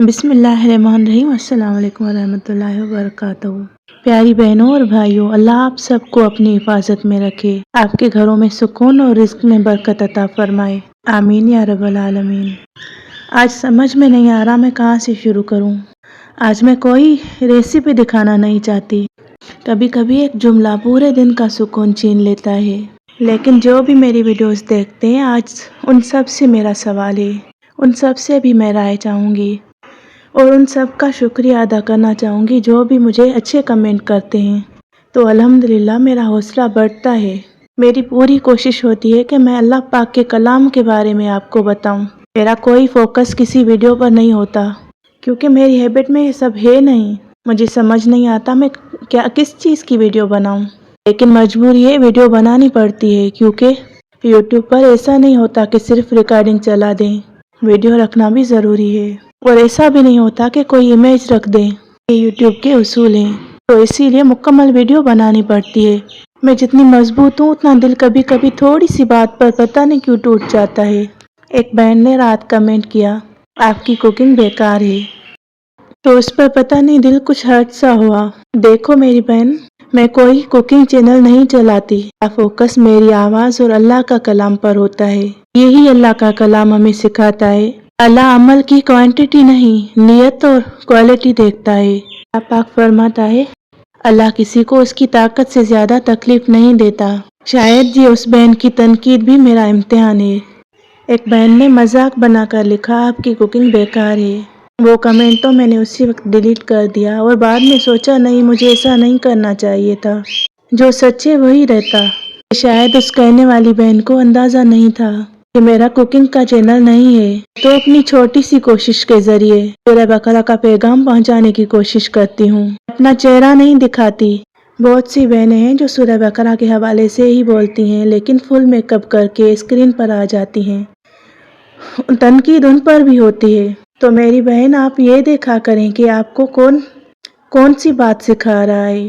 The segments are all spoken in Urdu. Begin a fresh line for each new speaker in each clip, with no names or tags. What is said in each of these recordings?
بسم اللہ الرحمن الرحیم۔ السلام علیکم ورحمۃ اللہ وبرکاتہ۔ پیاری بہنوں اور بھائیوں، اللہ آپ سب کو اپنی حفاظت میں رکھے، آپ کے گھروں میں سکون اور رزق میں برکت عطا فرمائے، آمین یا رب العالمین۔ آج سمجھ میں نہیں آ رہا میں کہاں سے شروع کروں۔ آج میں کوئی ریسیپی دکھانا نہیں چاہتی، کبھی کبھی ایک جملہ پورے دن کا سکون چھین لیتا ہے، لیکن جو بھی میری ویڈیوز دیکھتے ہیں آج ان سب سے میرا سوال ہے، ان سب سے بھی میں رائے چاہوں گی اور ان سب کا شکریہ ادا کرنا چاہوں گی جو بھی مجھے اچھے کمنٹ کرتے ہیں۔ تو الحمدللہ میرا حوصلہ بڑھتا ہے، میری پوری کوشش ہوتی ہے کہ میں اللہ پاک کے کلام کے بارے میں آپ کو بتاؤں۔ میرا کوئی فوکس کسی ویڈیو پر نہیں ہوتا، کیونکہ میری ہیبٹ میں یہ سب ہے نہیں۔ مجھے سمجھ نہیں آتا میں کس چیز کی ویڈیو بناؤں، لیکن مجبوری ہے، ویڈیو بنانی پڑتی ہے، کیونکہ یوٹیوب پر ایسا نہیں ہوتا کہ صرف ریکارڈنگ چلا دیں، ویڈیو رکھنا بھی ضروری ہے، اور ایسا بھی نہیں ہوتا کہ کوئی امیج رکھ دیں، یہ یوٹیوب کے اصول ہیں، تو اسی لیے مکمل ویڈیو بنانی پڑتی ہے۔ میں جتنی مضبوط ہوں اتنا دل کبھی کبھی تھوڑی سی بات پر پتہ نہیں کیوں ٹوٹ جاتا ہے۔ ایک بہن نے رات کمنٹ کیا، آپ کی کوکنگ بیکار ہے، تو اس پر پتہ نہیں دل کچھ ہرٹ سا ہوا۔ دیکھو میری بہن، میں کوئی کوکنگ چینل نہیں چلاتی، میرا فوکس میری آواز اور اللہ کا کلام پر ہوتا ہے۔ یہی اللہ کا کلام ہمیں سکھاتا ہے، اللہ عمل کی کوانٹٹی نہیں نیت اور کوالٹی دیکھتا ہے۔ اللہ پاک فرماتا ہے، اللہ کسی کو اس کی طاقت سے زیادہ تکلیف نہیں دیتا۔ شاید یہ اس بہن کی تنقید بھی میرا امتحان ہے۔ ایک بہن نے مذاق بنا کر لکھا، آپ کی کوکنگ بیکار ہے۔ وہ کمنٹ تو میں نے اسی وقت ڈیلیٹ کر دیا، اور بعد میں سوچا نہیں، مجھے ایسا نہیں کرنا چاہیے تھا، جو سچ ہے وہی رہتا۔ شاید اس کہنے والی بہن کو اندازہ نہیں تھا کہ میرا کوکنگ کا چینل نہیں ہے، تو اپنی چھوٹی سی کوشش کے ذریعے سورہ بقرہ کا پیغام پہنچانے کی کوشش کرتی ہوں۔ اپنا چہرہ نہیں دکھاتی۔ بہت سی بہنیں ہیں جو سورہ بقرہ کے حوالے سے ہی بولتی ہیں، لیکن فل میک اپ کر کے اسکرین پر آ جاتی ہیں، تنقید ان پر بھی ہوتی ہے۔ تو میری بہن، آپ یہ دیکھا کریں کہ آپ کو کون سی بات سکھا رہا ہے۔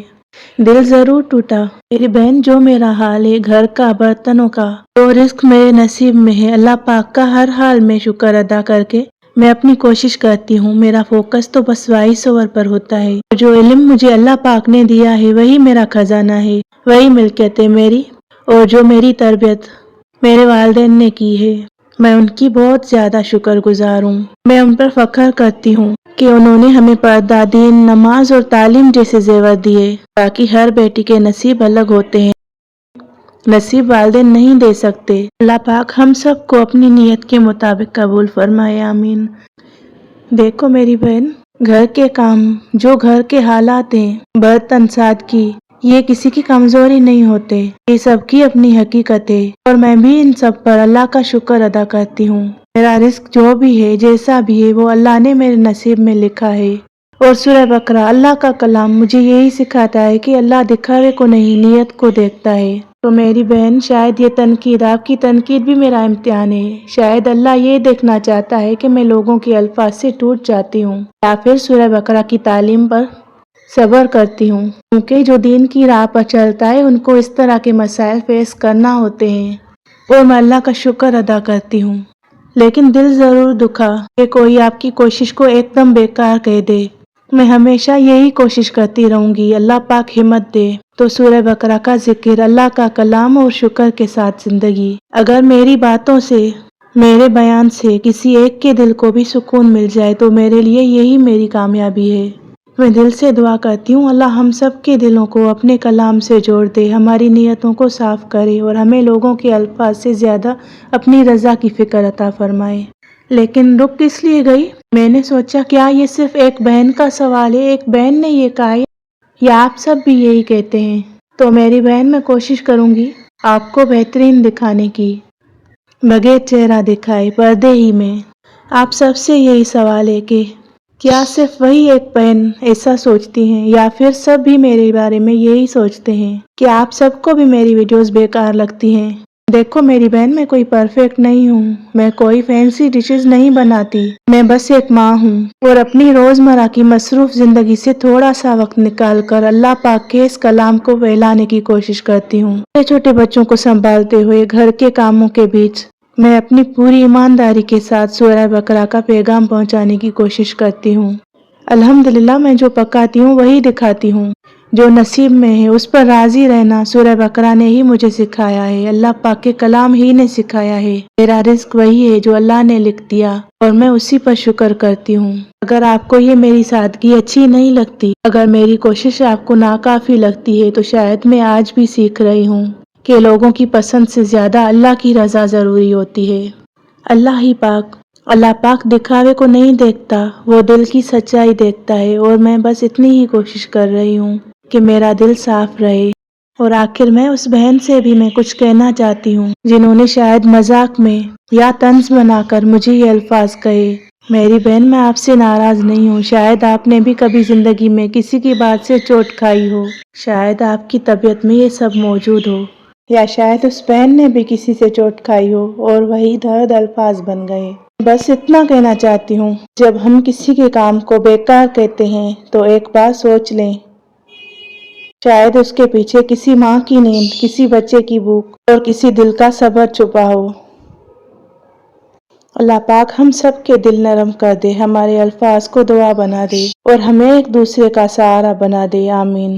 دل ضرور ٹوٹا میری بہن، جو میرا حال ہے گھر کا، برتنوں کا، جو رزق میرے نصیب میں ہے، اللہ پاک کا ہر حال میں شکر ادا کر کے میں اپنی کوشش کرتی ہوں۔ میرا فوکس تو بس وائس اوور پر ہوتا ہے۔ جو علم مجھے اللہ پاک نے دیا ہے وہی میرا خزانہ ہے، وہی ملکیت ہے میری، اور جو میری تربیت میرے والدین نے کی ہے میں ان کی بہت زیادہ شکر گزار ہوں۔ میں ان پر فخر کرتی ہوں کہ انہوں نے ہمیں پردہ، دین، نماز اور تعلیم جیسے زیور دیے، تاکہ ہر بیٹی کے نصیب الگ ہوتے ہیں، نصیب والدین نہیں دے سکتے۔ اللہ پاک ہم سب کو اپنی نیت کے مطابق قبول فرمائے، آمین۔ دیکھو میری بہن، گھر کے کام، جو گھر کے حالات ہیں، برتن سادگی، یہ کسی کی کمزوری نہیں ہوتے، یہ سب کی اپنی حقیقت ہے، اور میں بھی ان سب پر اللہ کا شکر ادا کرتی ہوں۔ میرا رزق جو بھی ہے، جیسا بھی ہے، وہ اللہ نے میرے نصیب میں لکھا ہے۔ اور سورہ بقرہ، اللہ کا کلام، مجھے یہی سکھاتا ہے کہ اللہ دکھاوے کو نہیں نیت کو دیکھتا ہے۔ تو میری بہن، شاید یہ تنقید، آپ کی تنقید بھی میرا امتحان ہے۔ شاید اللہ یہ دیکھنا چاہتا ہے کہ میں لوگوں کے الفاظ سے ٹوٹ جاتی ہوں، یا پھر سورہ بقرہ کی تعلیم پر صبر کرتی ہوں، کیونکہ جو دین کی راہ پر چلتا ہے ان کو اس طرح کے مسائل فیس کرنا ہوتے ہیں، اور میں اللہ کا شکر ادا کرتی ہوں۔ لیکن دل ضرور دکھا کہ کوئی آپ کی کوشش کو ایک دم بیکار کہہ دے۔ میں ہمیشہ یہی کوشش کرتی رہوں گی، اللہ پاک ہمت دے۔ تو سورہ بقرہ کا ذکر، اللہ کا کلام اور شکر کے ساتھ زندگی۔ اگر میری باتوں سے، میرے بیان سے کسی ایک کے دل کو بھی سکون مل جائے تو میرے لیے یہی میری کامیابی ہے۔ میں دل سے دعا کرتی ہوں، اللہ ہم سب کے دلوں کو اپنے کلام سے جوڑ دے، ہماری نیتوں کو صاف کرے، اور ہمیں لوگوں کے الفاظ سے زیادہ اپنی رضا کی فکر عطا فرمائے۔ لیکن رک کس لیے گئی؟ میں نے سوچا کیا یہ صرف ایک بہن کا سوال ہے، ایک بہن نے یہ کہا ہے، یا آپ سب بھی یہی کہتے ہیں؟ تو میری بہن، میں کوشش کروں گی آپ کو بہترین دکھانے کی، بغیر چہرہ دکھائے، پردے ہی میں۔ آپ سب سے یہی سوال ہے کہ کیا صرف وہی ایک بہن ایسا سوچتی ہیں، یا پھر سب بھی میرے بارے میں یہی سوچتے ہیں کہ آپ سب کو بھی میری ویڈیوز بیکار لگتی ہیں؟ دیکھو میری بہن، میں کوئی پرفیکٹ نہیں ہوں، میں کوئی فینسی ڈشز نہیں بناتی، میں بس ایک ماں ہوں، اور اپنی روزمرہ کی مصروف زندگی سے تھوڑا سا وقت نکال کر اللہ پاک کے اس کلام کو پھیلانے کی کوشش کرتی ہوں۔ چھوٹے چھوٹے بچوں کو سنبھالتے ہوئے گھر کے کاموں کے بیچ میں اپنی پوری ایمانداری کے ساتھ سورہ بقرہ کا پیغام پہنچانے کی کوشش کرتی ہوں۔ الحمدللہ میں جو پکاتی ہوں وہی دکھاتی ہوں، جو نصیب میں ہے اس پر راضی رہنا سورہ بقرہ نے ہی مجھے سکھایا ہے، اللہ پاک کے کلام ہی نے سکھایا ہے۔ میرا رزق وہی ہے جو اللہ نے لکھ دیا اور میں اسی پر شکر کرتی ہوں۔ اگر آپ کو یہ میری سادگی اچھی نہیں لگتی، اگر میری کوشش آپ کو ناکافی لگتی ہے، تو شاید میں آج بھی سیکھ رہی ہوں کہ لوگوں کی پسند سے زیادہ اللہ کی رضا ضروری ہوتی ہے۔ اللہ پاک دکھاوے کو نہیں دیکھتا، وہ دل کی سچائی دیکھتا ہے، اور میں بس اتنی ہی کوشش کر رہی ہوں کہ میرا دل صاف رہے۔ اور آخر میں اس بہن سے بھی میں کچھ کہنا چاہتی ہوں جنہوں نے شاید مذاق میں یا طنز بنا کر مجھے یہ الفاظ کہے۔ میری بہن، میں آپ سے ناراض نہیں ہوں، شاید آپ نے بھی کبھی زندگی میں کسی کی بات سے چوٹ کھائی ہو، شاید آپ کی طبیعت میں یہ سب موجود ہو، یا شاید اس بہن نے بھی کسی سے چوٹ کھائی ہو اور وہی درد الفاظ بن گئے۔ بس اتنا کہنا چاہتی ہوں، جب ہم کسی کے کام کو بیکار کہتے ہیں تو ایک بار سوچ لیں، شاید اس کے پیچھے کسی ماں کی نیند، کسی بچے کی بھوک اور کسی دل کا صبر چھپا ہو۔ اللہ پاک ہم سب کے دل نرم کر دے، ہمارے الفاظ کو دعا بنا دے اور ہمیں ایک دوسرے کا سہارا بنا دے، آمین۔